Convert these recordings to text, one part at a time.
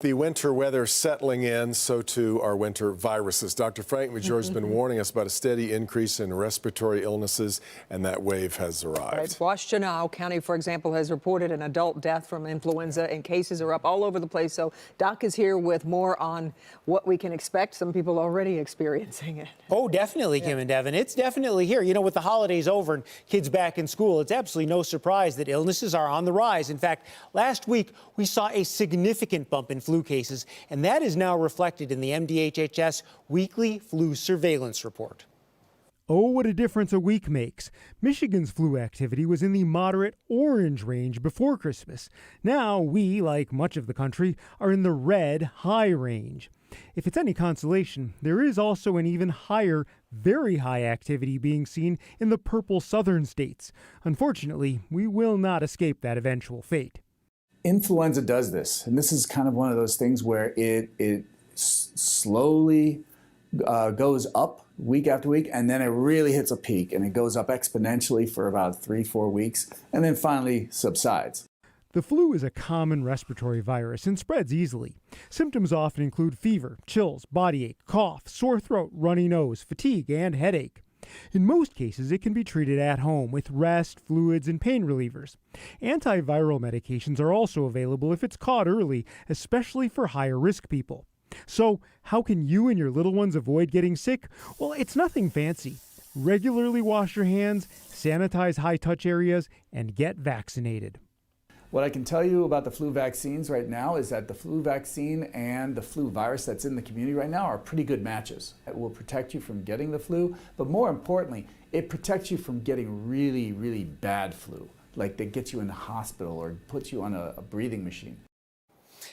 The winter weather settling in, so too are winter viruses. Dr. Frank Major has been warning us about a steady increase in respiratory illnesses, and that wave has arrived. Right. Washtenaw County, for example, has reported an adult death from influenza, and cases are up all over the place. So Doc is here with more on what we can expect. Some people already experiencing it. Oh, definitely, Kim and Devin. It's definitely here. You know, with the holidays over and kids back in school, it's absolutely no surprise that illnesses are on the rise. In fact, last week we saw a significant bump in flu cases, and that is now reflected in the MDHHS weekly flu surveillance report. Oh, what a difference a week makes. Michigan's flu activity was in the moderate orange range before Christmas. Now we, like much of the country, are in the red high range. If it's any consolation, there is also an even higher, very high activity being seen in the purple southern states. Unfortunately, we will not escape that eventual fate. Influenza does this, and this is kind of one of those things where it slowly goes up week after week, and then it really hits a peak, and it goes up exponentially for about 3-4 weeks, and then finally subsides. The flu is a common respiratory virus and spreads easily. Symptoms often include fever, chills, body ache, cough, sore throat, runny nose, fatigue, and headache. In most cases, it can be treated at home with rest, fluids, and pain relievers. Antiviral medications are also available if it's caught early, especially for higher risk people. So, how can you and your little ones avoid getting sick? Well, it's nothing fancy. Regularly wash your hands, sanitize high-touch areas, and get vaccinated. What I can tell you about the flu vaccines right now is that the flu vaccine and the flu virus that's in the community right now are pretty good matches. It will protect you from getting the flu, but more importantly, it protects you from getting really, really bad flu, like that gets you in the hospital or puts you on a breathing machine.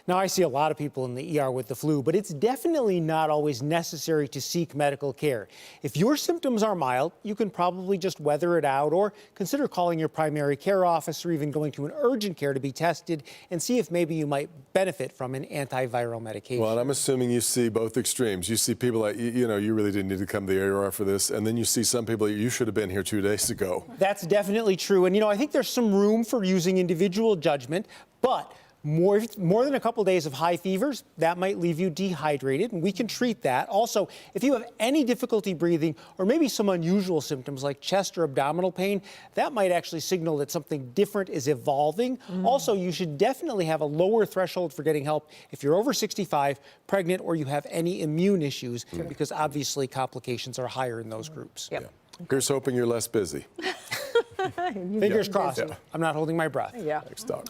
Now, I see a lot of people in the ER with the flu, but it's definitely not always necessary to seek medical care. If your symptoms are mild, you can probably just weather it out or consider calling your primary care office or even going to an urgent care to be tested and see if maybe you might benefit from an antiviral medication. Well, and I'm assuming you see both extremes. You see people like, you know, you really didn't need to come to the ER for this, and then you see some people, you should have been here 2 days ago. That's definitely true. And, you know, I think there's some room for using individual judgment, but more than a couple days of high fevers, that might leave you dehydrated, and we can treat that. Also, if you have any difficulty breathing or maybe some unusual symptoms like chest or abdominal pain, that might actually signal that something different is evolving. Also, you should definitely have a lower threshold for getting help if you're over 65, pregnant, or you have any immune issues, because obviously complications are higher in those groups. Yep. Here's hoping you're less busy. Fingers crossed. I'm not holding my breath. Yeah. Thanks, Doc.